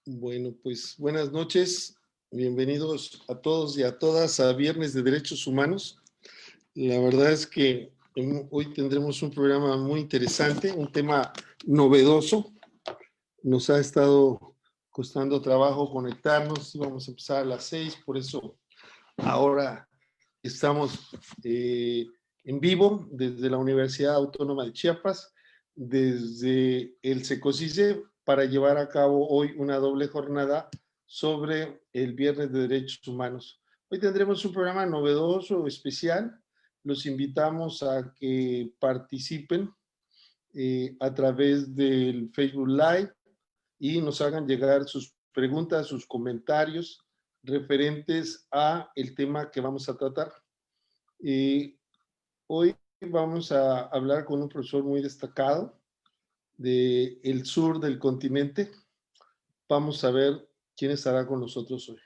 Bueno, pues buenas noches, bienvenidos a todos y a todas a Viernes de Derechos Humanos. La verdad es que hoy tendremos un programa muy interesante, un tema novedoso. Nos ha estado costando trabajo conectarnos, íbamos a empezar a las 6, por eso ahora estamos en vivo desde la Universidad Autónoma de Chiapas, desde el SECOSICE, para llevar a cabo hoy una doble jornada sobre el Viernes de Derechos Humanos. Hoy tendremos un programa novedoso, especial. Los invitamos a que participen a través del Facebook Live y nos hagan llegar sus preguntas, sus comentarios referentes a el tema que vamos a tratar. Hoy vamos a hablar con un profesor muy destacado del sur del continente. Vamos a ver quién estará con nosotros hoy.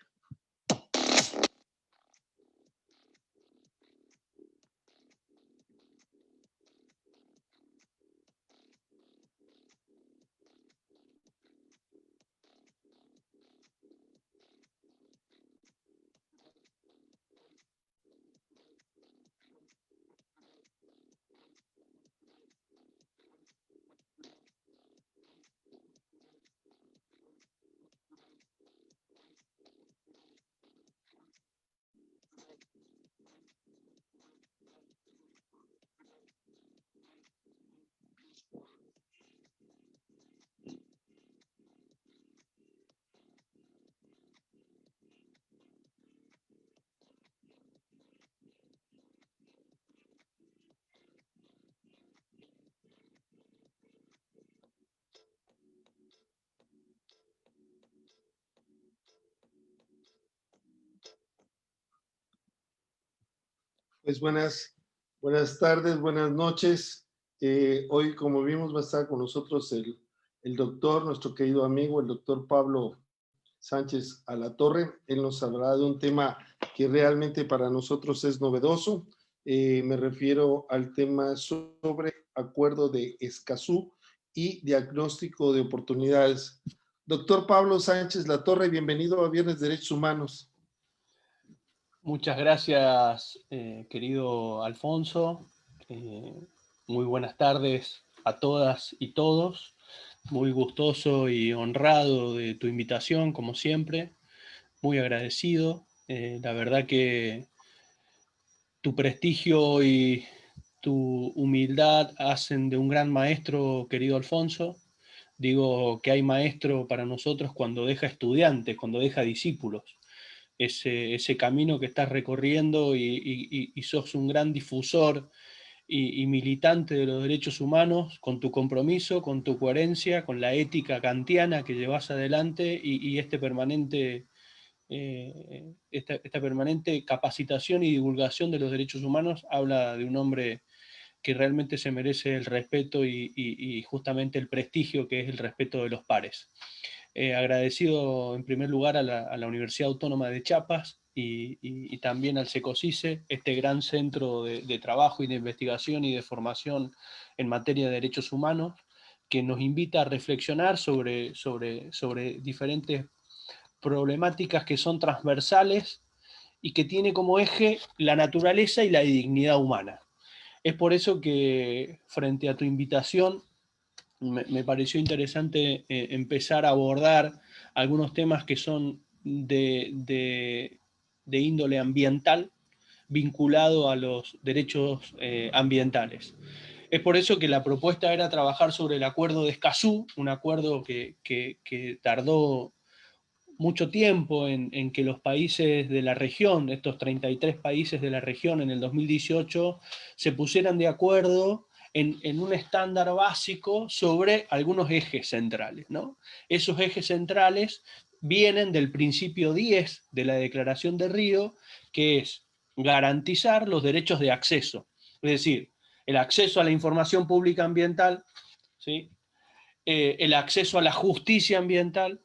Pues buenas tardes, buenas noches. Hoy, como vimos, va a estar con nosotros el doctor, nuestro querido amigo, el doctor Pablo Sánchez Alatorre. Él nos hablará de un tema que realmente para nosotros es novedoso. Me refiero al tema sobre acuerdo de Escazú y diagnóstico de oportunidades. Doctor Pablo Sánchez Latorre, bienvenido a Viernes de Derechos Humanos. Muchas gracias, querido Alfonso. Muy buenas tardes a todas y todos. Muy gustoso y honrado de tu invitación, como siempre. Muy agradecido. La verdad que tu prestigio y tu humildad hacen de un gran maestro, querido Alfonso. Digo que hay maestro para nosotros cuando deja estudiantes, cuando deja discípulos. Ese camino que estás recorriendo y sos un gran difusor y militante de los derechos humanos con tu compromiso, con tu coherencia, con la ética kantiana que llevas adelante y esta permanente capacitación y divulgación de los derechos humanos habla de un hombre que realmente se merece el respeto y justamente el prestigio que es el respeto de los pares. Agradecido en primer lugar a la Universidad Autónoma de Chiapas y también al SECOSICE, este gran centro de trabajo y de investigación y de formación en materia de derechos humanos, que nos invita a reflexionar sobre diferentes problemáticas que son transversales y que tiene como eje la naturaleza y la dignidad humana. Es por eso que, frente a tu invitación, me pareció interesante empezar a abordar algunos temas que son de índole ambiental, vinculado a los derechos ambientales. Es por eso que la propuesta era trabajar sobre el acuerdo de Escazú, un acuerdo que tardó mucho tiempo en que los países de la región, estos 33 países de la región en el 2018, se pusieran de acuerdo en un estándar básico sobre algunos ejes centrales, ¿no? Esos ejes centrales vienen del principio 10 de la Declaración de Río, que es garantizar los derechos de acceso, es decir, el acceso a la información pública ambiental, ¿sí? El acceso a la justicia ambiental,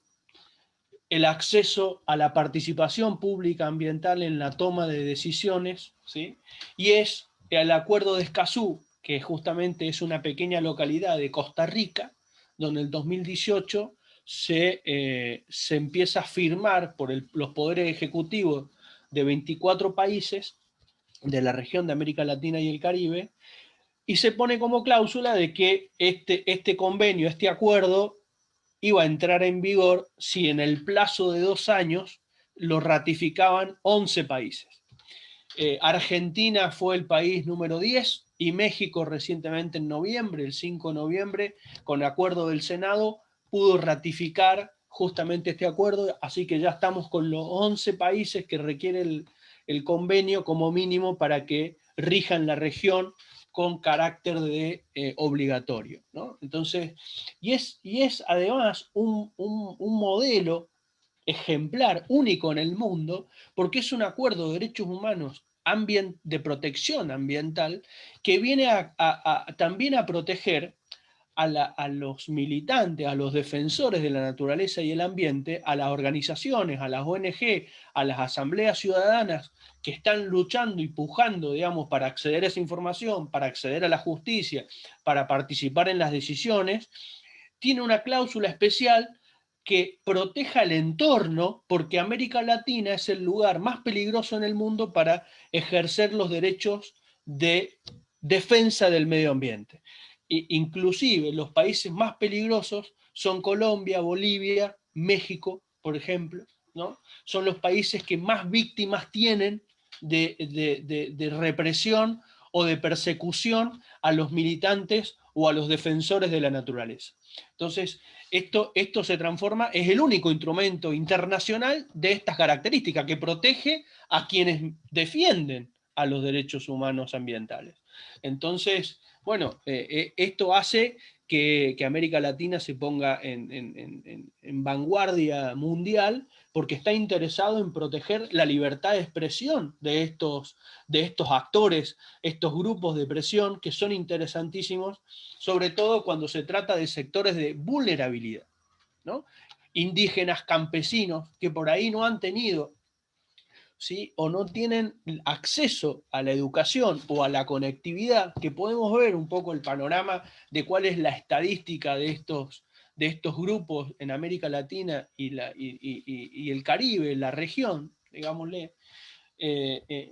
el acceso a la participación pública ambiental en la toma de decisiones, ¿sí? Y es el acuerdo de Escazú, que justamente es una pequeña localidad de Costa Rica, donde en el 2018 se empieza a firmar por los poderes ejecutivos de 24 países de la región de América Latina y el Caribe, y se pone como cláusula de que este convenio, este acuerdo, iba a entrar en vigor si en el plazo de 2 años lo ratificaban 11 países. Argentina fue el país número 10 y México recientemente en noviembre, el 5 de noviembre, con acuerdo del Senado, pudo ratificar justamente este acuerdo, así que ya estamos con los 11 países que requiere el convenio como mínimo para que rijan la región con carácter de obligatorio, ¿no? Entonces, y es además un modelo ejemplar, único en el mundo, porque es un acuerdo de derechos humanos de protección ambiental que viene también a proteger a los militantes, a los defensores de la naturaleza y el ambiente, a las organizaciones, a las ONG, a las asambleas ciudadanas que están luchando y pujando, digamos, para acceder a esa información, para acceder a la justicia, para participar en las decisiones. Tiene una cláusula especial que proteja el entorno, porque América Latina es el lugar más peligroso en el mundo para ejercer los derechos de defensa del medio ambiente. Inclusive los países más peligrosos son Colombia, Bolivia, México, por ejemplo, ¿no? Son los países que más víctimas tienen de represión o de persecución a los militantes o a los defensores de la naturaleza. Entonces, esto se transforma, es el único instrumento internacional de estas características, que protege a quienes defienden a los derechos humanos ambientales. Entonces, bueno, esto hace que América Latina se ponga en vanguardia mundial, porque está interesado en proteger la libertad de expresión de estos actores, estos grupos de presión que son interesantísimos, sobre todo cuando se trata de sectores de vulnerabilidad, ¿no? Indígenas, campesinos, que por ahí no han tenido, ¿sí?, o no tienen acceso a la educación o a la conectividad, que podemos ver un poco el panorama de cuál es la estadística de estos grupos en América Latina y el Caribe, la región, digámosle,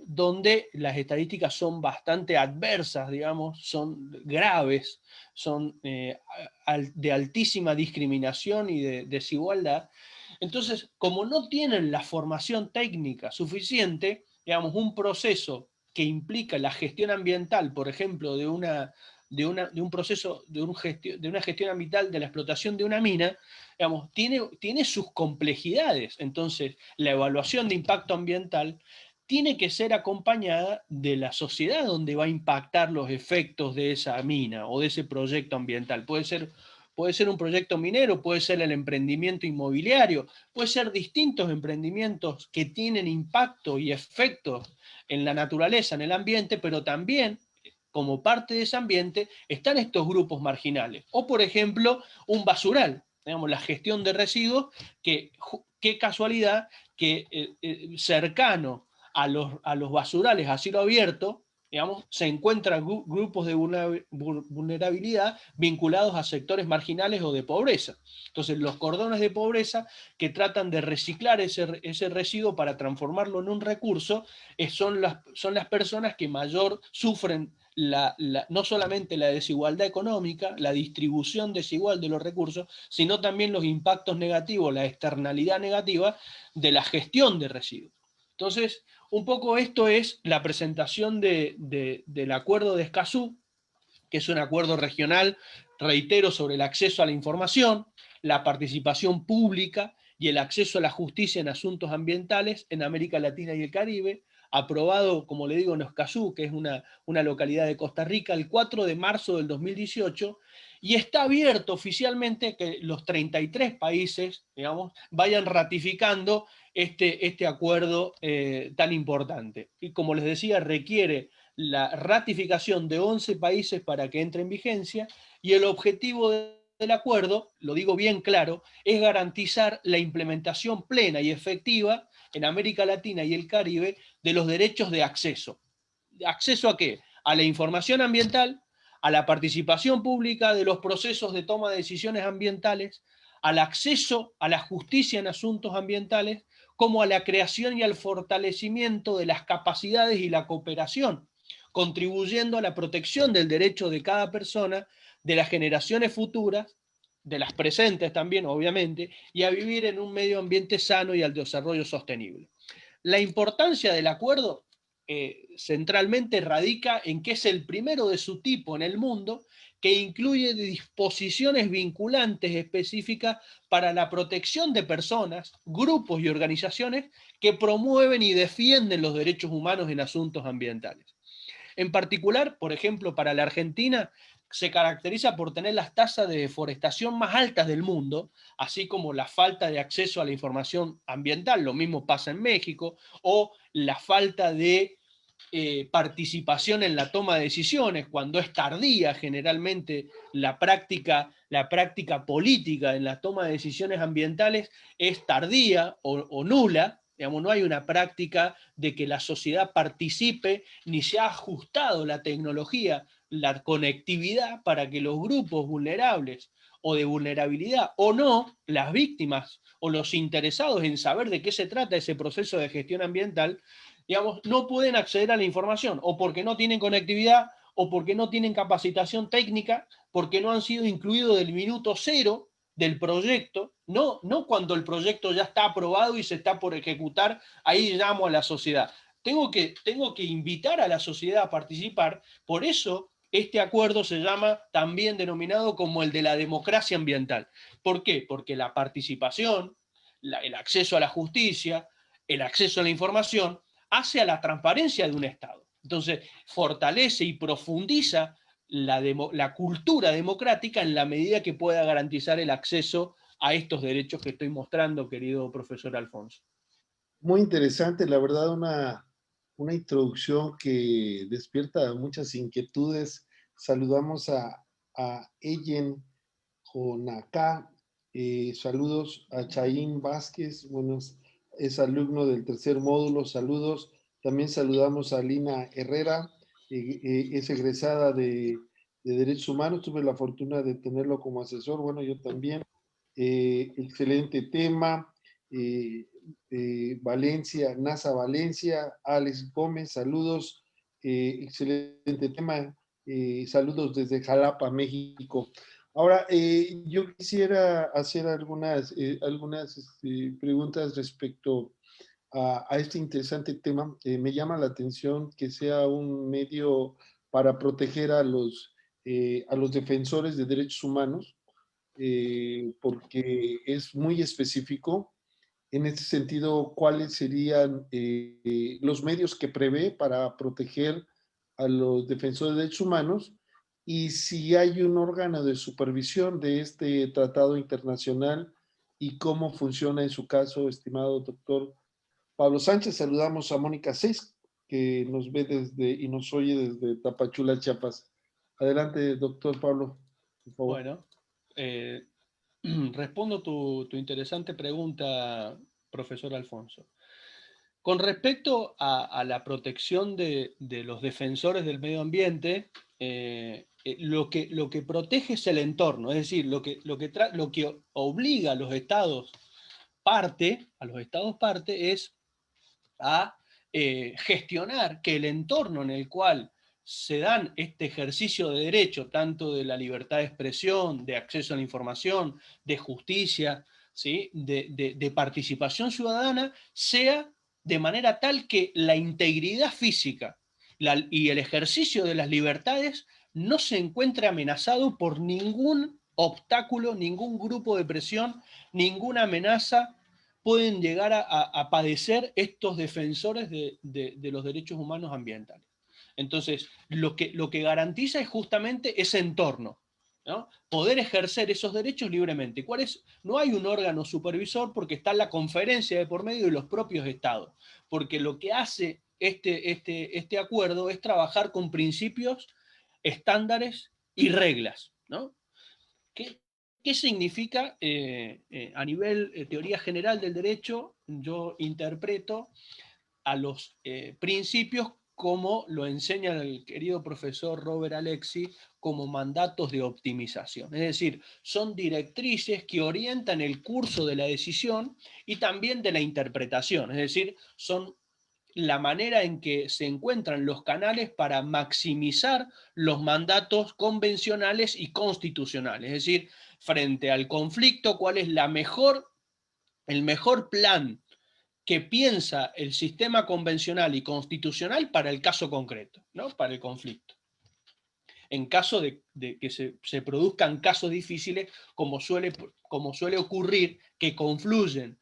donde las estadísticas son bastante adversas, digamos, son graves, son de altísima discriminación y de desigualdad. Entonces, como no tienen la formación técnica suficiente, digamos, un proceso que implica la gestión ambiental, por ejemplo, de una gestión ambiental de la explotación de una mina, digamos, tiene sus complejidades. Entonces, la evaluación de impacto ambiental tiene que ser acompañada de la sociedad donde va a impactar los efectos de esa mina o de ese proyecto ambiental. Puede ser un proyecto minero, puede ser el emprendimiento inmobiliario, puede ser distintos emprendimientos que tienen impacto y efectos en la naturaleza, en el ambiente, pero también como parte de ese ambiente están estos grupos marginales. O, por ejemplo, un basural, digamos, la gestión de residuos, que qué casualidad que cercano a los basurales a cielo abierto, digamos, se encuentran grupos de vulnerabilidad vinculados a sectores marginales o de pobreza. Entonces, los cordones de pobreza que tratan de reciclar ese residuo para transformarlo en un recurso son las personas que mayor sufren no solamente la desigualdad económica, la distribución desigual de los recursos, sino también los impactos negativos, la externalidad negativa de la gestión de residuos. Entonces, un poco esto es la presentación del acuerdo de Escazú, que es un acuerdo regional, reitero, sobre el acceso a la información, la participación pública y el acceso a la justicia en asuntos ambientales en América Latina y el Caribe, aprobado, como le digo, en Escazú, que es una localidad de Costa Rica, el 4 de marzo del 2018, y está abierto oficialmente que los 33 países, digamos, vayan ratificando este acuerdo tan importante. Y como les decía, requiere la ratificación de 11 países para que entre en vigencia, y el objetivo del acuerdo, lo digo bien claro, es garantizar la implementación plena y efectiva en América Latina y el Caribe de los derechos de acceso. ¿Acceso a qué? A la información ambiental, a la participación pública de los procesos de toma de decisiones ambientales, al acceso a la justicia en asuntos ambientales, como a la creación y al fortalecimiento de las capacidades y la cooperación, contribuyendo a la protección del derecho de cada persona, de las generaciones futuras, de las presentes también, obviamente, y a vivir en un medio ambiente sano y al desarrollo sostenible. La importancia del acuerdo centralmente radica en que es el primero de su tipo en el mundo, que incluye disposiciones vinculantes específicas para la protección de personas, grupos y organizaciones que promueven y defienden los derechos humanos en asuntos ambientales. En particular, por ejemplo, para la Argentina, se caracteriza por tener las tasas de deforestación más altas del mundo, así como la falta de acceso a la información ambiental, lo mismo pasa en México, o la falta de participación en la toma de decisiones, cuando es tardía generalmente la práctica política en la toma de decisiones ambientales es tardía o nula. Digamos, no hay una práctica de que la sociedad participe, ni se ha ajustado la tecnología, la conectividad para que los grupos vulnerables o de vulnerabilidad o no, las víctimas o los interesados en saber de qué se trata ese proceso de gestión ambiental, digamos, no pueden acceder a la información, o porque no tienen conectividad, o porque no tienen capacitación técnica, porque no han sido incluidos del minuto cero del proyecto, no cuando el proyecto ya está aprobado y se está por ejecutar, ahí llamo a la sociedad. Tengo que invitar a la sociedad a participar, por eso este acuerdo se llama también denominado como el de la democracia ambiental. ¿Por qué? Porque la participación, el acceso a la justicia, el acceso a la información, hace a la transparencia de un Estado. Entonces, fortalece y profundiza la cultura democrática en la medida que pueda garantizar el acceso a estos derechos que estoy mostrando, querido profesor Alfonso. Muy interesante, la verdad, una introducción que despierta muchas inquietudes. Saludamos a Ellen Jonacá, saludos a Chaín Vázquez, bueno, es alumno del tercer módulo, saludos. También saludamos a Lina Herrera, es egresada de Derechos Humanos, tuve la fortuna de tenerlo como asesor, bueno, yo también. Excelente tema. Valencia, NASA Valencia, Alex Gómez, saludos, excelente tema, saludos desde Jalapa, México. Ahora, yo quisiera hacer algunas preguntas respecto a este interesante tema. Me llama la atención que sea un medio para proteger a los defensores de derechos humanos, porque es muy específico. En este sentido, ¿cuáles serían los medios que prevé para proteger a los defensores de derechos humanos? Y si hay un órgano de supervisión de este tratado internacional y cómo funciona en su caso, estimado doctor Pablo Sánchez. Saludamos a Mónica Seis, que nos ve y nos oye desde Tapachula, Chiapas. Adelante, doctor Pablo, por favor. Bueno, respondo tu interesante pregunta, profesor Alfonso. Con respecto a la protección de los defensores del medio ambiente, lo que protege es el entorno, es decir, lo que obliga a los estados parte es a gestionar que el entorno en el cual se dan este ejercicio de derecho, tanto de la libertad de expresión, de acceso a la información, de justicia, ¿sí? de participación ciudadana, sea de manera tal que la integridad física y el ejercicio de las libertades no se encuentre amenazado por ningún obstáculo, ningún grupo de presión, ninguna amenaza pueden llegar a padecer estos defensores de los derechos humanos ambientales. Entonces, lo que garantiza es justamente ese entorno, ¿no? Poder ejercer esos derechos libremente. No hay un órgano supervisor porque está la conferencia de por medio de los propios estados, porque lo que hace este acuerdo es trabajar con principios, estándares y reglas, ¿no? ¿Qué significa a nivel teoría general del derecho? Yo interpreto a los principios como lo enseña el querido profesor Robert Alexi, como mandatos de optimización. Es decir, son directrices que orientan el curso de la decisión y también de la interpretación. Es decir, son la manera en que se encuentran los canales para maximizar los mandatos convencionales y constitucionales. Es decir, frente al conflicto, cuál es el mejor plan que piensa el sistema convencional y constitucional para el caso concreto, ¿no? Para el conflicto. En caso de que se produzcan casos difíciles, como suele ocurrir, que confluyen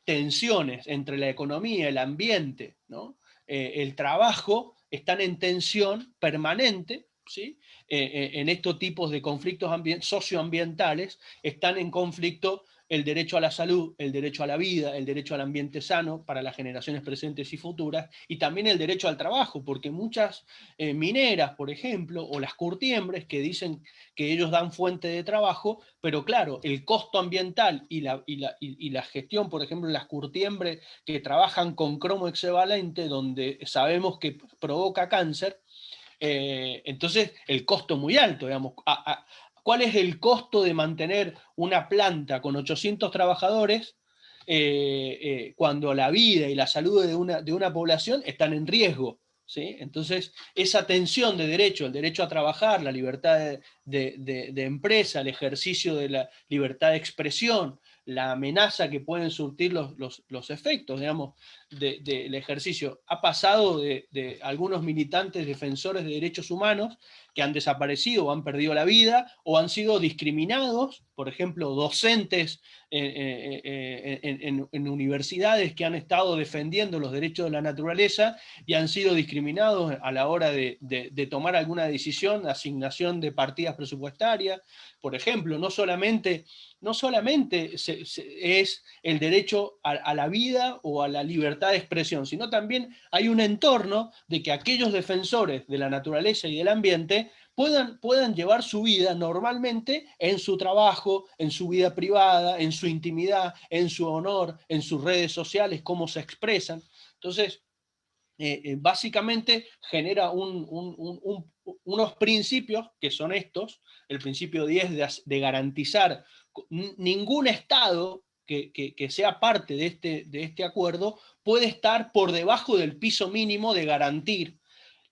tensiones entre la economía, el ambiente, ¿no? El trabajo, están en tensión permanente, ¿sí? En estos tipos de conflictos socioambientales, están en conflicto el derecho a la salud, el derecho a la vida, el derecho al ambiente sano para las generaciones presentes y futuras, y también el derecho al trabajo, porque muchas mineras, por ejemplo, o las curtiembres, que dicen que ellos dan fuente de trabajo, pero claro, el costo ambiental y la gestión, por ejemplo, las curtiembres que trabajan con cromo hexavalente, donde sabemos que provoca cáncer, entonces el costo es muy alto, digamos. ¿Cuál es el costo de mantener una planta con 800 trabajadores cuando la vida y la salud de una población están en riesgo? ¿Sí? Entonces, esa tensión de derecho, el derecho a trabajar, la libertad de empresa, el ejercicio de la libertad de expresión, la amenaza que pueden surtir los efectos, digamos, del ejercicio, ha pasado de algunos militantes defensores de derechos humanos que han desaparecido o han perdido la vida o han sido discriminados, por ejemplo, docentes en universidades que han estado defendiendo los derechos de la naturaleza y han sido discriminados a la hora de tomar alguna decisión, asignación de partidas presupuestarias, por ejemplo. No solamente es el derecho a la vida o a la libertad de expresión, sino también hay un entorno de que aquellos defensores de la naturaleza y del ambiente puedan llevar su vida normalmente en su trabajo, en su vida privada, en su intimidad, en su honor, en sus redes sociales, cómo se expresan. Entonces, básicamente genera unos principios que son estos, el principio 10 de garantizar ningún Estado que sea parte de este acuerdo puede estar por debajo del piso mínimo de garantir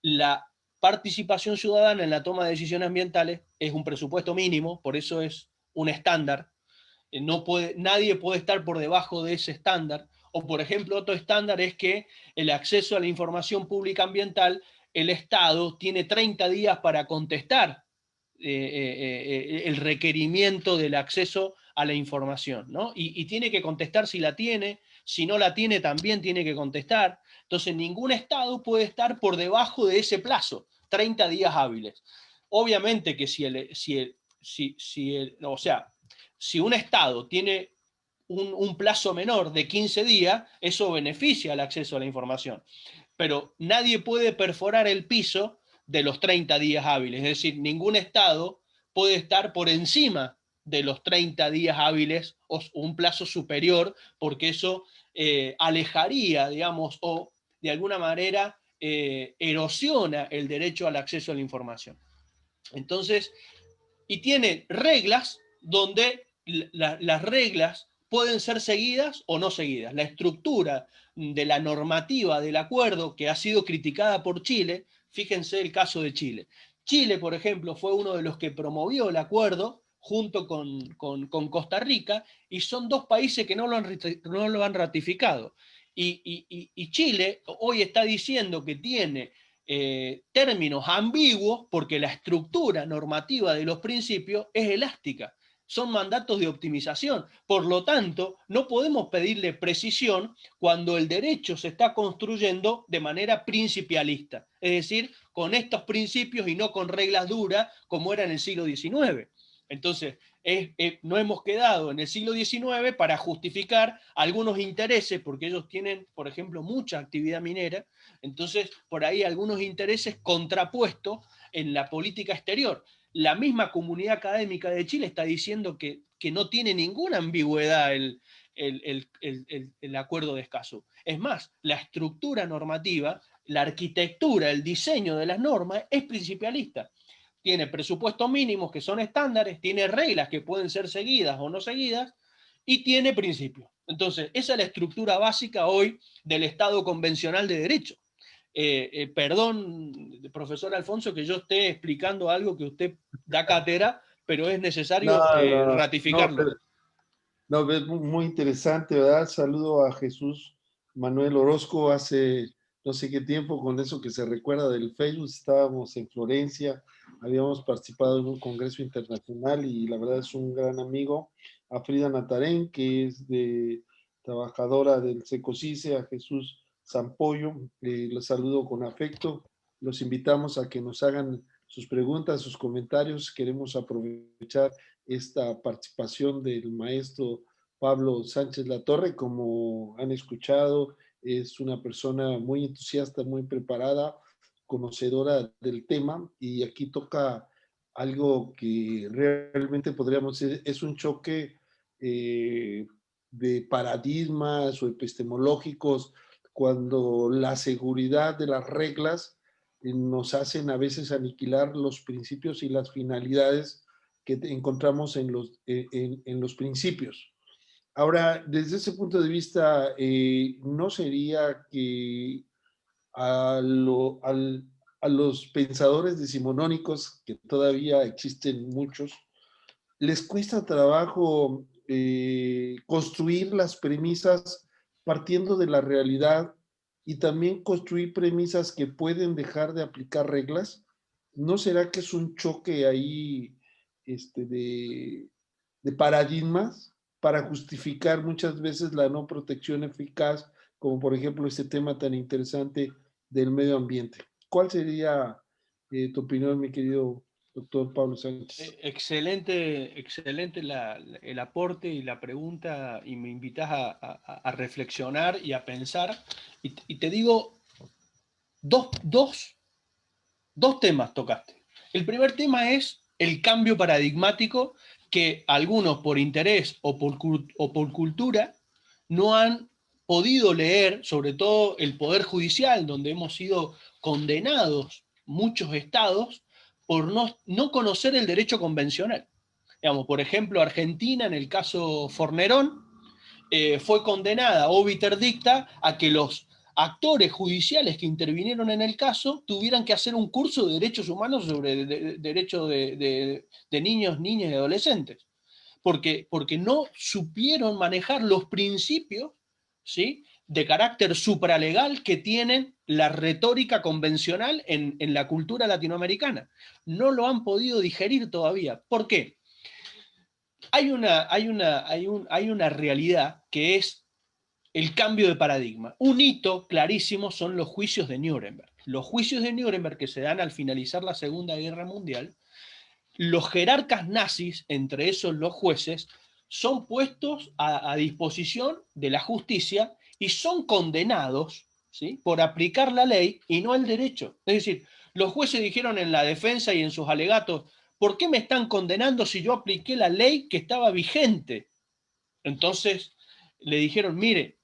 la participación ciudadana en la toma de decisiones ambientales. Es un presupuesto mínimo, por eso es un estándar. Nadie puede estar por debajo de ese estándar. O, por ejemplo, otro estándar es que el acceso a la información pública ambiental, el Estado tiene 30 días para contestar el requerimiento del acceso a la información, ¿no? Y tiene que contestar si la tiene, si no la tiene también tiene que contestar. Entonces ningún Estado puede estar por debajo de ese plazo, 30 días hábiles. Obviamente que si un Estado tiene un plazo menor de 15 días, eso beneficia el acceso a la información. Pero nadie puede perforar el piso de los 30 días hábiles. Es decir, ningún Estado puede estar por encima de los 30 días hábiles o un plazo superior, porque eso alejaría, digamos, o de alguna manera erosiona el derecho al acceso a la información. Entonces, y tiene reglas donde las reglas pueden ser seguidas o no seguidas. La estructura de la normativa del acuerdo, que ha sido criticada por Chile, fíjense el caso de Chile. Chile, por ejemplo, fue uno de los que promovió el acuerdo junto con Costa Rica, y son dos países que no lo han ratificado. Y Chile hoy está diciendo que tiene términos ambiguos porque la estructura normativa de los principios es elástica. Son mandatos de optimización. Por lo tanto, no podemos pedirle precisión cuando el derecho se está construyendo de manera principialista, es decir, con estos principios y no con reglas duras como era en el siglo XIX. Entonces, no hemos quedado en el siglo XIX para justificar algunos intereses, porque ellos tienen, por ejemplo, mucha actividad minera, entonces por ahí algunos intereses contrapuestos en la política exterior. La misma comunidad académica de Chile está diciendo que no tiene ninguna ambigüedad el acuerdo de Escazú. Es más, la estructura normativa la arquitectura, el diseño de las normas es principialista. Tiene presupuestos mínimos que son estándares, tiene reglas que pueden ser seguidas o no seguidas, y tiene principios. Entonces, esa es la estructura básica hoy del Estado convencional de derecho. Perdón, profesor Alfonso, que yo esté explicando algo que usted da cátedra, pero es No, necesario no, ratificarlo. no, es muy interesante, ¿verdad? Saludo a Jesús Manuel Orozco. Hace no sé qué tiempo, con eso que se recuerda del Facebook, estábamos en Florencia, habíamos participado en un congreso internacional y la verdad es un gran amigo. A Frida Natarén, que es trabajadora del Secocice, a Jesús Zampollo, los saludo con afecto. Los invitamos a que nos hagan sus preguntas, sus comentarios. Queremos aprovechar esta participación del maestro Pablo Sánchez Latorre. Como han escuchado, es una persona muy entusiasta, muy preparada, conocedora del tema, y aquí toca algo que realmente podríamos decir es un choque de paradigmas o epistemológicos, cuando la seguridad de las reglas nos hacen a veces aniquilar los principios y las finalidades que encontramos en los principios. Ahora, desde ese punto de vista, ¿no sería que a, lo, al, a los pensadores decimonónicos, que todavía existen muchos, les cuesta trabajo construir las premisas partiendo de la realidad y también construir premisas que pueden dejar de aplicar reglas? ¿No será que es un choque ahí de paradigmas para justificar muchas veces la no protección eficaz, como por ejemplo este tema tan interesante del medio ambiente? ¿Cuál sería tu opinión, mi querido doctor Pablo Sánchez? Excelente, excelente el aporte y la pregunta, y me invitas a reflexionar y a pensar. Y te digo, dos temas tocaste. El primer tema es el cambio paradigmático que algunos por interés o por cultura no han podido leer, sobre todo el Poder Judicial, donde hemos sido condenados muchos estados por no conocer el derecho convencional. Digamos, por ejemplo, Argentina, en el caso Fornerón, fue condenada obiter dicta a que los actores judiciales que intervinieron en el caso tuvieran que hacer un curso de derechos humanos sobre derechos de niños, niñas y adolescentes, porque no supieron manejar los principios, ¿sí?, de carácter supralegal que tienen la retórica convencional en la cultura latinoamericana. No lo han podido digerir todavía. ¿Por qué? Hay una realidad que es el cambio de paradigma. Un hito clarísimo son los juicios de Nuremberg. Los juicios de Nuremberg, que se dan al finalizar la Segunda Guerra Mundial, los jerarcas nazis, entre esos los jueces, son puestos a disposición de la justicia y son condenados, ¿sí?, por aplicar la ley y no el derecho. Es decir, los jueces dijeron en la defensa y en sus alegatos: ¿por qué me están condenando si yo apliqué la ley que estaba vigente? Entonces le dijeron: mire,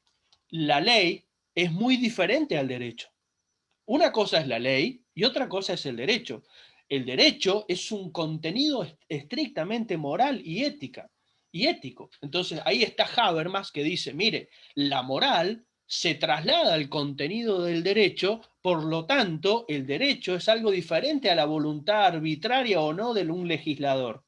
la ley es muy diferente al derecho. Una cosa es la ley y otra cosa es el derecho. El derecho es un contenido estrictamente moral y ético. Entonces ahí está Habermas, que dice: mire, la moral se traslada al contenido del derecho, por lo tanto el derecho es algo diferente a la voluntad arbitraria o no de un legislador.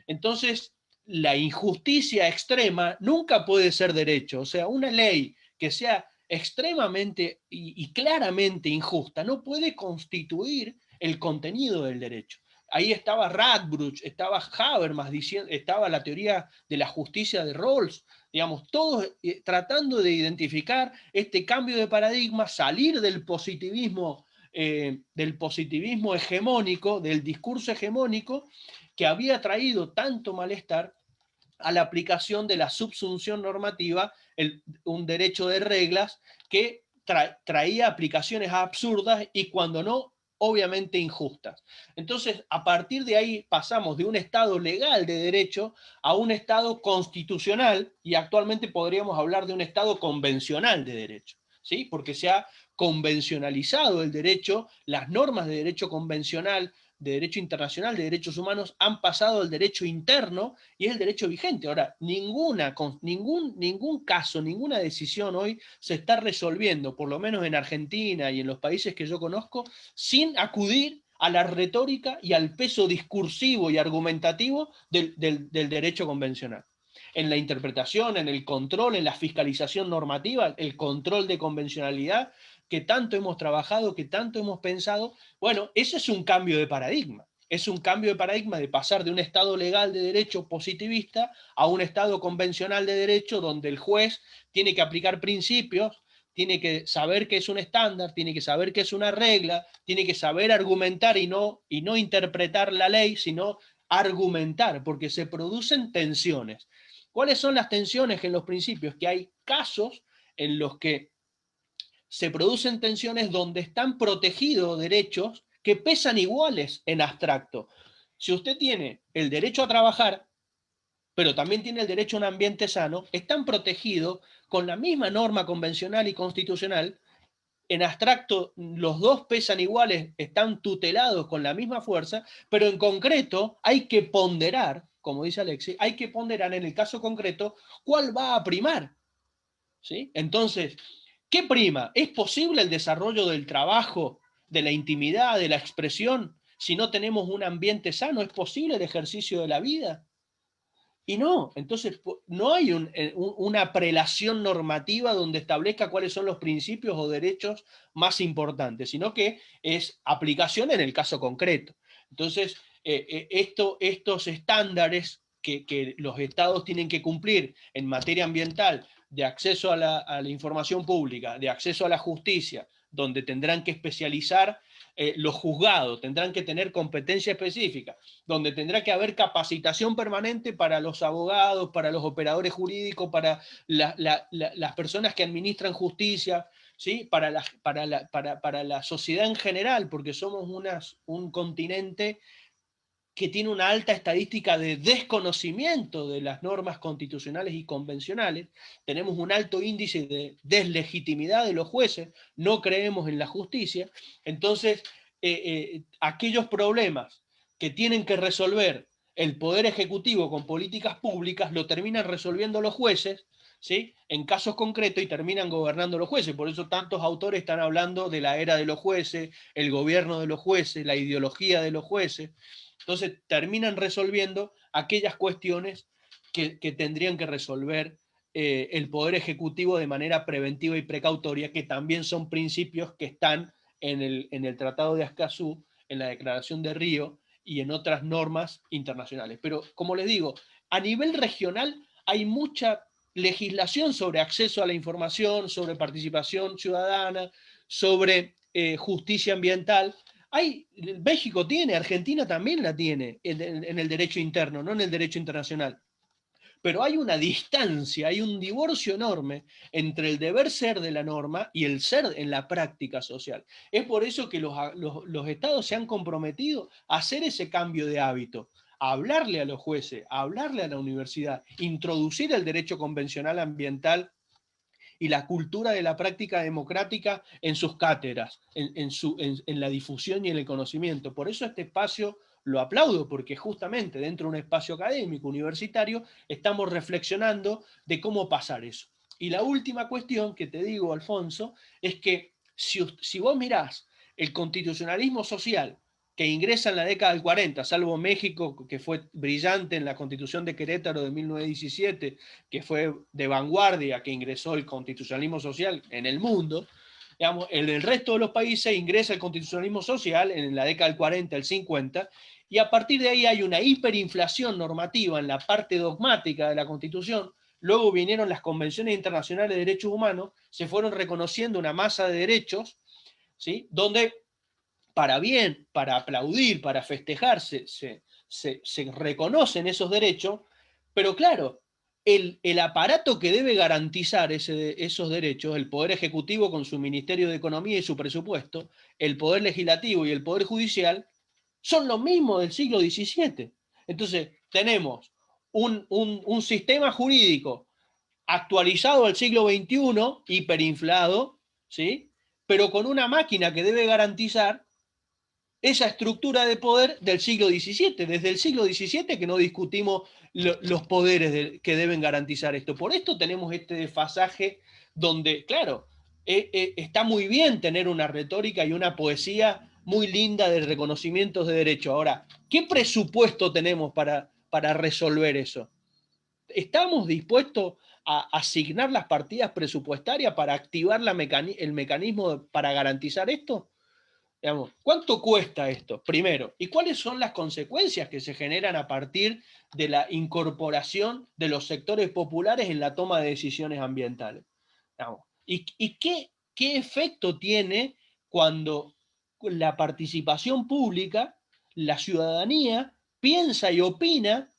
Entonces, la injusticia extrema nunca puede ser derecho. O sea, una ley que sea extremadamente y claramente injusta no puede constituir el contenido del derecho. Ahí estaba Radbruch, estaba Habermas, estaba la teoría de la justicia de Rawls, digamos, todos tratando de identificar este cambio de paradigma, salir del positivismo hegemónico, del discurso hegemónico, que había traído tanto malestar a la aplicación de la subsunción normativa, un derecho de reglas que traía aplicaciones absurdas y, cuando no, obviamente injustas. Entonces, a partir de ahí pasamos de un Estado legal de derecho a un Estado constitucional, y actualmente podríamos hablar de un Estado convencional de derecho. ¿sí? Porque se ha convencionalizado el derecho, las normas de derecho convencional, de derecho internacional, de derechos humanos, han pasado al derecho interno y es el derecho vigente. Ahora, ningún caso, ninguna decisión hoy se está resolviendo, por lo menos en Argentina y en los países que yo conozco, sin acudir a la retórica y al peso discursivo y argumentativo del derecho convencional. En la interpretación, en el control, en la fiscalización normativa, el control de convencionalidad, que tanto hemos trabajado, que tanto hemos pensado, bueno, ese es un cambio de paradigma. Es un cambio de paradigma de pasar de un Estado legal de derecho positivista a un Estado convencional de derecho donde el juez tiene que aplicar principios, tiene que saber qué es un estándar, tiene que saber qué es una regla, tiene que saber argumentar y no interpretar la ley, sino argumentar, porque se producen tensiones. ¿Cuáles son las tensiones en los principios? Que hay casos en los que se producen tensiones donde están protegidos derechos que pesan iguales en abstracto. Si usted tiene el derecho a trabajar, pero también tiene el derecho a un ambiente sano, están protegidos con la misma norma convencional y constitucional. En abstracto los dos pesan iguales, están tutelados con la misma fuerza, pero en concreto hay que ponderar, como dice Alexis, hay que ponderar en el caso concreto cuál va a primar, ¿sí? Entonces, ¿qué prima? ¿Es posible el desarrollo del trabajo, de la intimidad, de la expresión, si no tenemos un ambiente sano? ¿Es posible el ejercicio de la vida? Y no, entonces no hay una prelación normativa donde establezca cuáles son los principios o derechos más importantes, sino que es aplicación en el caso concreto. Entonces, estos estándares que los estados tienen que cumplir en materia ambiental, de acceso a la información pública, de acceso a la justicia, donde tendrán que especializar los juzgados, tendrán que tener competencia específica, donde tendrá que haber capacitación permanente para los abogados, para los operadores jurídicos, para las personas que administran justicia, ¿sí? para la sociedad en general, porque somos un continente que tiene una alta estadística de desconocimiento de las normas constitucionales y convencionales, tenemos un alto índice de deslegitimidad de los jueces, no creemos en la justicia, entonces aquellos problemas que tienen que resolver el Poder Ejecutivo con políticas públicas lo terminan resolviendo los jueces, ¿sí? En casos concretos, y terminan gobernando los jueces. Por eso tantos autores están hablando de la era de los jueces, el gobierno de los jueces, la ideología de los jueces. Entonces terminan resolviendo aquellas cuestiones que tendrían que resolver el Poder Ejecutivo de manera preventiva y precautoria, que también son principios que están en el Tratado de Escazú, en la Declaración de Río y en otras normas internacionales. Pero, como les digo, a nivel regional hay mucha legislación sobre acceso a la información, sobre participación ciudadana, sobre justicia ambiental. México tiene, Argentina también la tiene en el derecho interno, no en el derecho internacional. Pero hay una distancia, hay un divorcio enorme entre el deber ser de la norma y el ser en la práctica social. Es por eso que los estados se han comprometido a hacer ese cambio de hábito, a hablarle a los jueces, a hablarle a la universidad, introducir el derecho convencional ambiental y la cultura de la práctica democrática en sus cátedras, en la difusión y en el conocimiento. Por eso este espacio lo aplaudo, porque justamente dentro de un espacio académico, universitario, estamos reflexionando de cómo pasar eso. Y la última cuestión que te digo, Alfonso, es que si vos mirás el constitucionalismo social que ingresa en la década del 40, salvo México, que fue brillante en la Constitución de Querétaro de 1917, que fue de vanguardia, que ingresó el constitucionalismo social en el mundo, digamos, en el resto de los países ingresa el constitucionalismo social en la década del 40, el 50, y a partir de ahí hay una hiperinflación normativa en la parte dogmática de la Constitución. Luego vinieron las convenciones internacionales de derechos humanos, se fueron reconociendo una masa de derechos, ¿sí? Donde para bien, para aplaudir, para festejarse, se reconocen esos derechos, pero claro, el aparato que debe garantizar esos derechos, el Poder Ejecutivo con su Ministerio de Economía y su presupuesto, el Poder Legislativo y el Poder Judicial, son los mismos del siglo XVII. Entonces, tenemos un sistema jurídico actualizado al siglo XXI, hiperinflado, ¿sí? Pero con una máquina que debe garantizar esa estructura de poder del siglo XVII. Desde el siglo XVII que no discutimos los poderes que deben garantizar esto. Por esto tenemos este desfasaje donde, claro, está muy bien tener una retórica y una poesía muy linda de reconocimientos de derechos. Ahora, ¿qué presupuesto tenemos para resolver eso? ¿Estamos dispuestos a asignar las partidas presupuestarias para activar el mecanismo para garantizar esto? Digamos, ¿cuánto cuesta esto? Primero, ¿y cuáles son las consecuencias que se generan a partir de la incorporación de los sectores populares en la toma de decisiones ambientales? Digamos, ¿y qué efecto tiene cuando la participación pública, la ciudadanía, piensa y opina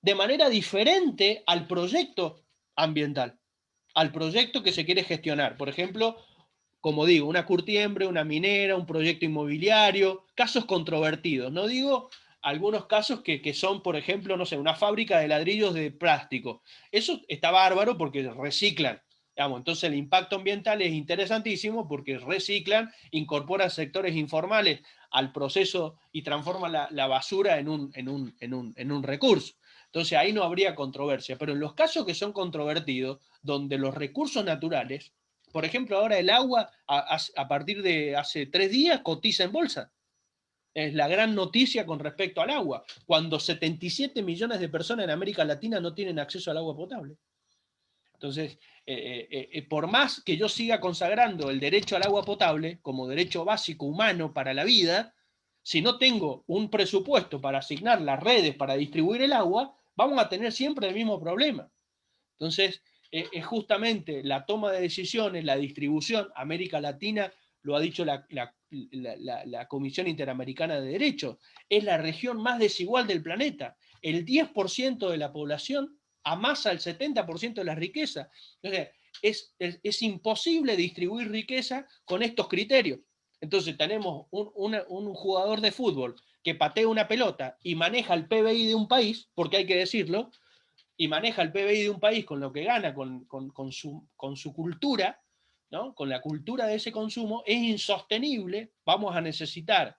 de manera diferente al proyecto ambiental, al proyecto que se quiere gestionar? Por ejemplo, como digo, una curtiembre, una minera, un proyecto inmobiliario, casos controvertidos. No digo algunos casos que son, por ejemplo, no sé, una fábrica de ladrillos de plástico. Eso está bárbaro porque reciclan. Digamos, entonces el impacto ambiental es interesantísimo porque reciclan, incorporan sectores informales al proceso y transforman la basura en un recurso. Entonces ahí no habría controversia. Pero en los casos que son controvertidos, donde los recursos naturales, por ejemplo, ahora el agua, a partir de hace 3 días, cotiza en bolsa. Es la gran noticia con respecto al agua, cuando 77 millones de personas en América Latina no tienen acceso al agua potable. Entonces, por más que yo siga consagrando el derecho al agua potable como derecho básico humano para la vida, si no tengo un presupuesto para asignar las redes para distribuir el agua, vamos a tener siempre el mismo problema. Entonces, es justamente la toma de decisiones, la distribución. América Latina, lo ha dicho la Comisión Interamericana de Derechos, es la región más desigual del planeta. El 10% de la población amasa el 70% de la riqueza. Entonces, es imposible distribuir riqueza con estos criterios. Entonces, tenemos un jugador de fútbol que patea una pelota y maneja el PBI de un país, porque hay que decirlo, y maneja el PBI de un país con lo que gana, con su cultura, ¿no? Con la cultura de ese consumo, es insostenible. Vamos a necesitar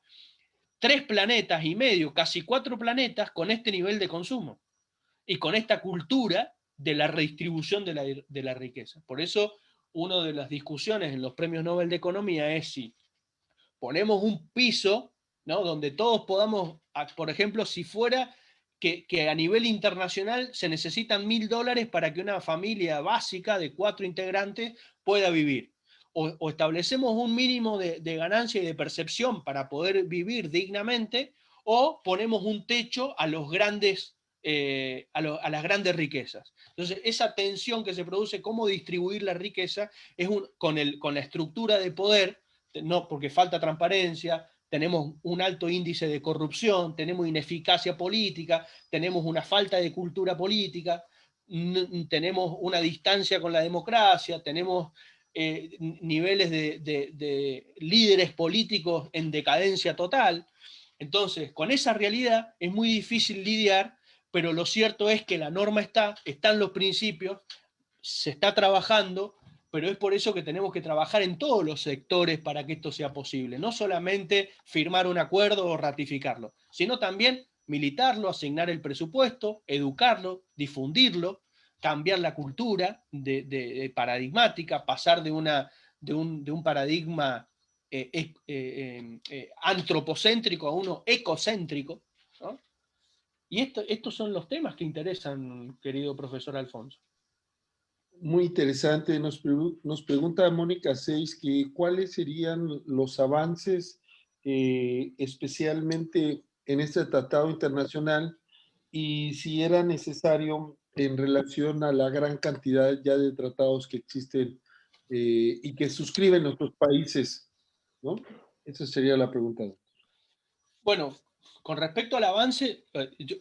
3 planetas y medio, casi 4 planetas, con este nivel de consumo y con esta cultura de la redistribución de la riqueza. Por eso, una de las discusiones en los premios Nobel de Economía es si ponemos un piso, ¿no? Donde todos podamos, por ejemplo, si fuera que a nivel internacional se necesitan $1.000 para que una familia básica de 4 integrantes pueda vivir. O establecemos un mínimo de ganancia y de percepción para poder vivir dignamente, o ponemos un techo a los grandes, a las grandes riquezas. Entonces, esa tensión que se produce, cómo distribuir la riqueza, es con la estructura de poder, no, porque falta transparencia, tenemos un alto índice de corrupción, tenemos ineficacia política, tenemos una falta de cultura política, tenemos una distancia con la democracia, tenemos niveles de líderes políticos en decadencia total. Entonces, con esa realidad es muy difícil lidiar, pero lo cierto es que la norma están los principios, se está trabajando, pero es por eso que tenemos que trabajar en todos los sectores para que esto sea posible. No solamente firmar un acuerdo o ratificarlo, sino también militarlo, asignar el presupuesto, educarlo, difundirlo, cambiar la cultura de paradigmática, pasar de un paradigma antropocéntrico a uno ecocéntrico, ¿no? Y estos son los temas que interesan, querido profesor Alfonso. Muy interesante. Nos pregunta Mónica Seis que cuáles serían los avances, especialmente en este tratado internacional, y si era necesario en relación a la gran cantidad ya de tratados que existen y que suscriben nuestros países, ¿no? Esa sería la pregunta. Bueno, con respecto al avance,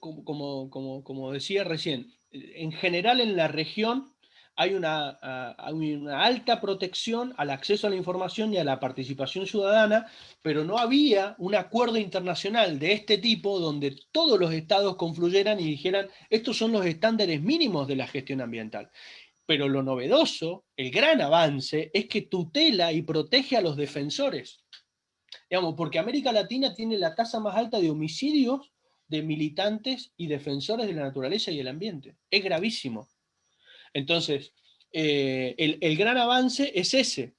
como decía recién, en general en la región hay una alta protección al acceso a la información y a la participación ciudadana, pero no había un acuerdo internacional de este tipo donde todos los estados confluyeran y dijeran, estos son los estándares mínimos de la gestión ambiental. Pero lo novedoso, el gran avance, es que tutela y protege a los defensores. Digamos, porque América Latina tiene la tasa más alta de homicidios de militantes y defensores de la naturaleza y el ambiente. Es gravísimo. Entonces, el gran avance es ese,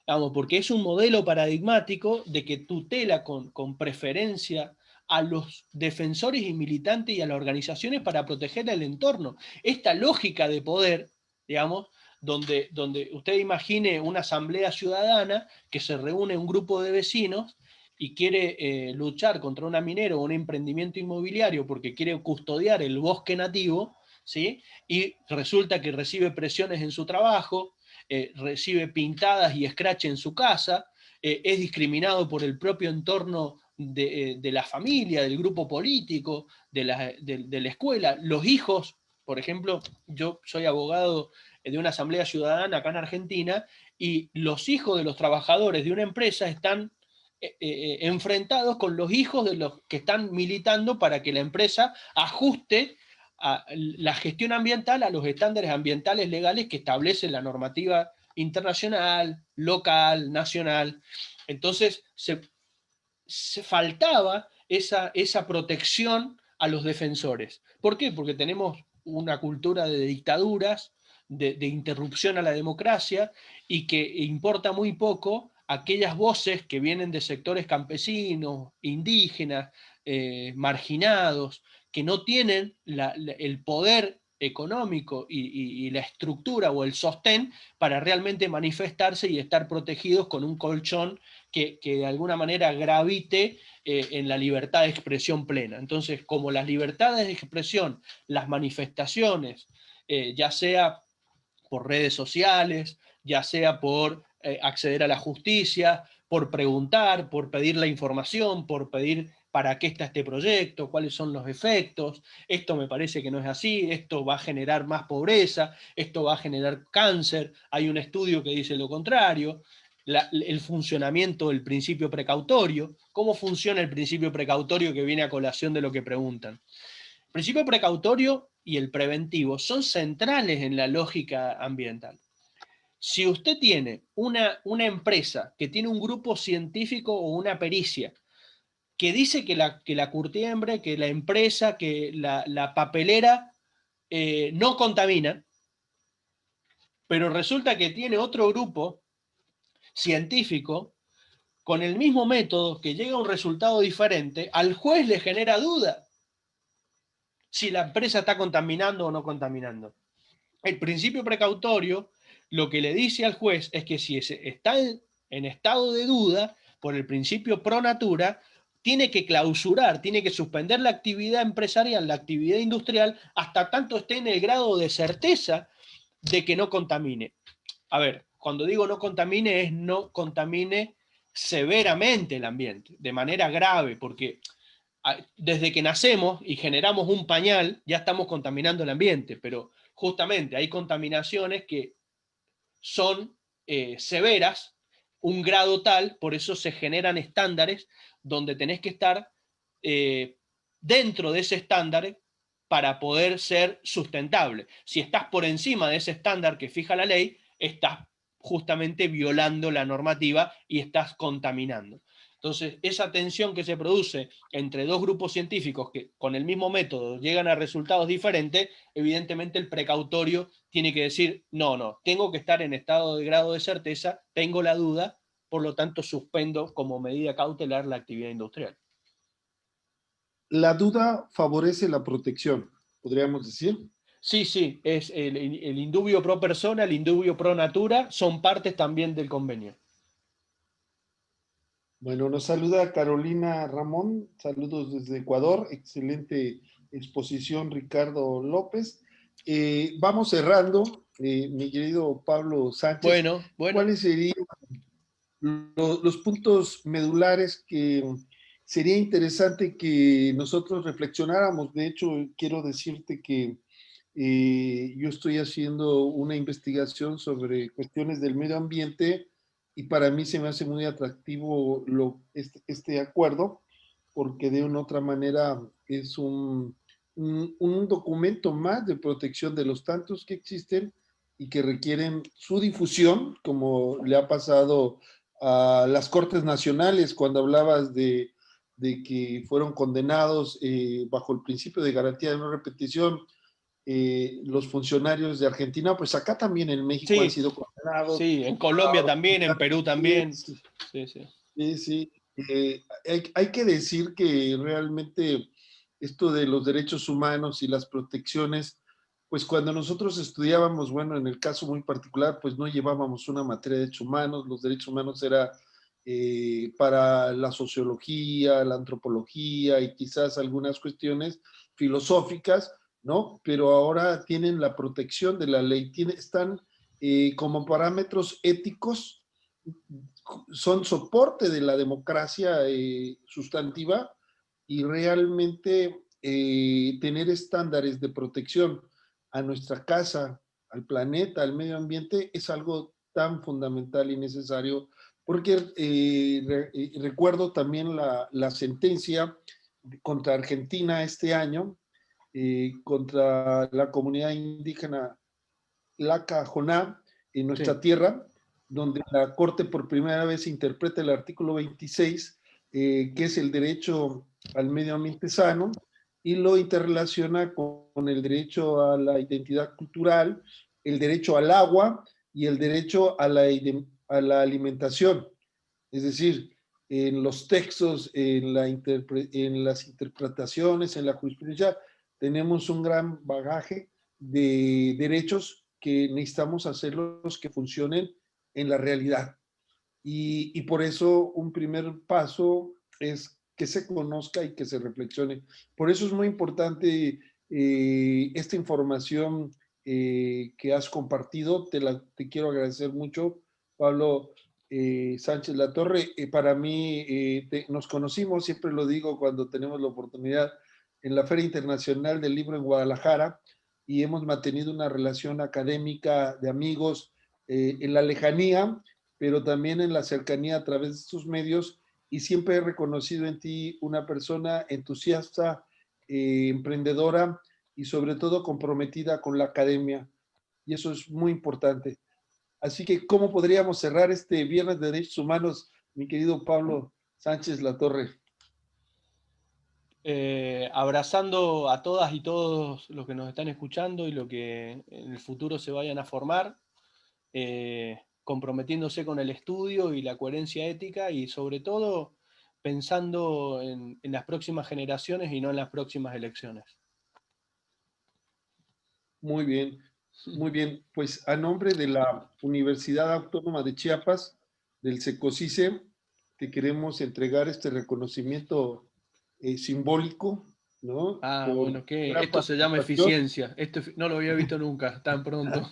digamos, porque es un modelo paradigmático de que tutela con preferencia a los defensores y militantes y a las organizaciones para proteger el entorno. Esta lógica de poder, digamos, donde usted imagine una asamblea ciudadana que se reúne un grupo de vecinos y quiere luchar contra una minera o un emprendimiento inmobiliario porque quiere custodiar el bosque nativo, ¿sí? Y resulta que recibe presiones en su trabajo, recibe pintadas y scratch en su casa, es discriminado por el propio entorno de la familia, del grupo político, de la escuela. Los hijos, por ejemplo, yo soy abogado de una asamblea ciudadana acá en Argentina, y los hijos de los trabajadores de una empresa están enfrentados con los hijos de los que están militando para que la empresa ajuste a la gestión ambiental a los estándares ambientales legales que establece la normativa internacional, local, nacional. Entonces se faltaba esa protección a los defensores. ¿Por qué? Porque tenemos una cultura de dictaduras, de interrupción a la democracia, y que importa muy poco aquellas voces que vienen de sectores campesinos, indígenas, marginados, que no tienen el poder económico y la estructura o el sostén para realmente manifestarse y estar protegidos con un colchón que de alguna manera gravite en la libertad de expresión plena. Entonces, como las libertades de expresión, las manifestaciones, ya sea por redes sociales, ya sea por acceder a la justicia, por preguntar, por pedir la información, por pedir para qué está este proyecto, cuáles son los efectos, esto me parece que no es así, esto va a generar más pobreza, esto va a generar cáncer, hay un estudio que dice lo contrario, el funcionamiento del principio precautorio, cómo funciona el principio precautorio que viene a colación de lo que preguntan. El principio precautorio y el preventivo son centrales en la lógica ambiental. Si usted tiene una empresa que tiene un grupo científico o una pericia que dice que la curtiembre, que la empresa, que la papelera no contamina, pero resulta que tiene otro grupo científico con el mismo método que llega a un resultado diferente, al juez le genera duda si la empresa está contaminando o no contaminando. El principio precautorio lo que le dice al juez es que si está en estado de duda, por el principio pro natura, tiene que clausurar, tiene que suspender la actividad empresarial, la actividad industrial, hasta tanto esté en el grado de certeza de que no contamine. A ver, cuando digo no contamine, es no contamine severamente el ambiente, de manera grave, porque desde que nacemos y generamos un pañal, ya estamos contaminando el ambiente, pero justamente hay contaminaciones que son severas, un grado tal, por eso se generan estándares donde tenés que estar eh, dentro de ese estándar para poder ser sustentable. Si estás por encima de ese estándar que fija la ley, estás justamente violando la normativa y estás contaminando. Entonces, esa tensión que se produce entre dos grupos científicos que con el mismo método llegan a resultados diferentes, evidentemente el precautorio tiene que decir, no, tengo que estar en estado de grado de certeza, tengo la duda, por lo tanto suspendo como medida cautelar la actividad industrial. La duda favorece la protección, podríamos decir. Sí, es el indubio pro persona, el indubio pro natura, son partes también del convenio. Bueno, nos saluda Carolina Ramón, saludos desde Ecuador, excelente exposición Ricardo López. Vamos cerrando, mi querido Pablo Sánchez, Bueno. ¿cuáles serían los puntos medulares que sería interesante que nosotros reflexionáramos? De hecho, quiero decirte que yo estoy haciendo una investigación sobre cuestiones del medio ambiente y para mí se me hace muy atractivo este acuerdo porque de una u otra manera es un documento más de protección de los tantos que existen y que requieren su difusión, como le ha pasado a las Cortes Nacionales cuando hablabas de que fueron condenados bajo el principio de garantía de no repetición los funcionarios de Argentina, pues acá también en México han Sí, sido condenados. sí, en Colombia también, en Perú también. Sí, Sí, sí. sí. Hay que decir que realmente esto de los derechos humanos y las protecciones, pues cuando nosotros estudiábamos, bueno, en el caso muy particular, pues no llevábamos una materia de derechos humanos, los derechos humanos era para la sociología, la antropología y quizás algunas cuestiones filosóficas, ¿no? Pero ahora tienen la protección de la ley, están como parámetros éticos, son soporte de la democracia sustantiva y realmente tener estándares de protección a nuestra casa, al planeta, al medio ambiente, es algo tan fundamental y necesario, porque recuerdo también la sentencia contra Argentina este año, contra la comunidad indígena Laca Joná en nuestra Sí. tierra, donde la Corte por primera vez interpreta el artículo 26, que es el derecho al medio ambiente sano, y lo interrelaciona con el derecho a la identidad cultural, el derecho al agua y el derecho a la alimentación. Es decir, en los textos, en las interpretaciones, en la jurisprudencia, tenemos un gran bagaje de derechos que necesitamos hacerlos que funcionen en la realidad. Y por eso un primer paso es que se conozca y que se reflexione. Por eso es muy importante esta información que has compartido. Te quiero agradecer mucho, Pablo Sánchez Latorre. Para mí, nos conocimos, siempre lo digo cuando tenemos la oportunidad, en la Feria Internacional del Libro en Guadalajara, y hemos mantenido una relación académica de amigos en la lejanía, pero también en la cercanía a través de estos medios, y siempre he reconocido en ti una persona entusiasta, emprendedora y sobre todo comprometida con la academia, y eso es muy importante. Así que, ¿cómo podríamos cerrar este Viernes de Derechos Humanos, mi querido Pablo Sánchez Latorre? Abrazando a todas y todos los que nos están escuchando y lo que en el futuro se vayan a formar, comprometiéndose con el estudio y la coherencia ética y sobre todo pensando en las próximas generaciones y no en las próximas elecciones. Muy bien, muy bien. Pues a nombre de la Universidad Autónoma de Chiapas, del SECOSICE, te queremos entregar este reconocimiento simbólico, ¿no? Ah, Por bueno, que gran esto se llama participación. eficiencia. Esto no lo había visto nunca, tan pronto.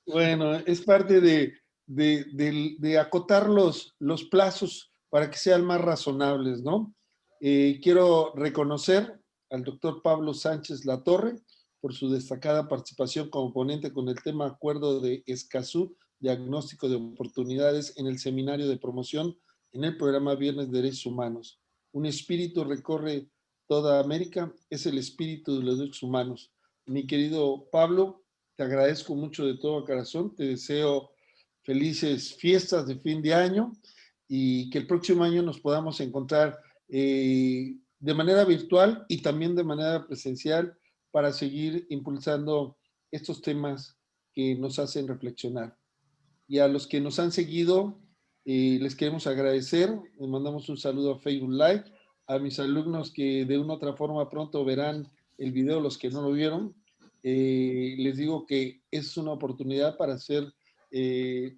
Bueno, es parte de acotar los plazos para que sean más razonables, ¿no? Quiero reconocer al doctor Pablo Sánchez Latorre por su destacada participación como ponente con el tema Acuerdo de Escazú, Diagnóstico de Oportunidades en el Seminario de Promoción en el programa Viernes de Derechos Humanos. Un espíritu recorre toda América, es el espíritu de los derechos humanos. Mi querido Pablo, te agradezco mucho de todo corazón, te deseo felices fiestas de fin de año y que el próximo año nos podamos encontrar de manera virtual y también de manera presencial para seguir impulsando estos temas que nos hacen reflexionar. Y a los que nos han seguido, les queremos agradecer, les mandamos un saludo a Facebook Live, a mis alumnos que de una u otra forma pronto verán el video, los que no lo vieron, les digo que es una oportunidad para hacer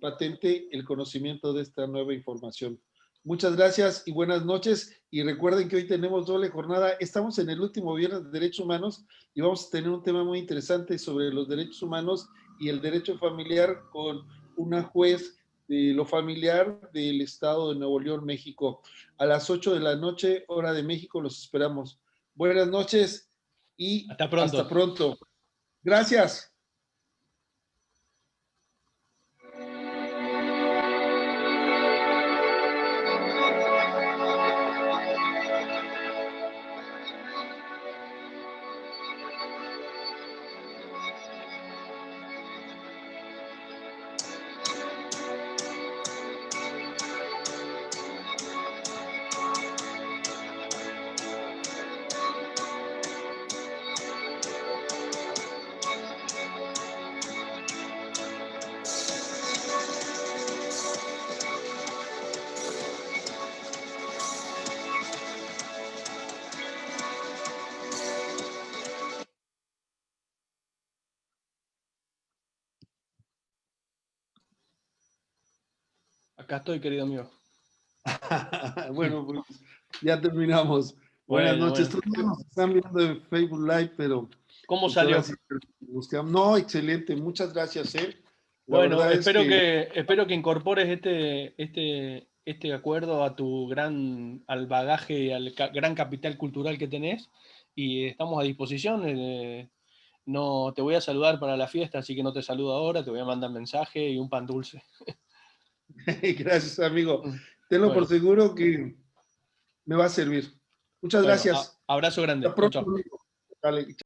patente el conocimiento de esta nueva información. Muchas gracias y buenas noches. Y recuerden que hoy tenemos doble jornada. Estamos en el último viernes de Derechos Humanos y vamos a tener un tema muy interesante sobre los derechos humanos y el derecho familiar con una juez de lo familiar del estado de Nuevo León, México. A las 8 de la noche, hora de México, los esperamos. Buenas noches y Hasta pronto. hasta pronto. Gracias. Acá estoy, querido amigo. Bueno, pues ya terminamos. Buenas Bueno, noches. bueno. Todos nos están viendo en Facebook Live, pero ¿Cómo pues ahora salió? sí que buscamos. No, excelente. Muchas gracias, ¿eh? La Bueno, verdad es que espero que incorpores este acuerdo a al bagaje y al gran capital cultural que tenés. Y estamos a disposición. No te voy a saludar para la fiesta, así que no te saludo ahora, te voy a mandar mensaje y un pan dulce. gracias, amigo. Mm. Tenlo por Bueno, seguro que me va a servir. Muchas bueno, gracias. abrazo grande. Hasta Chao, pronto, chao. amigo. Dale.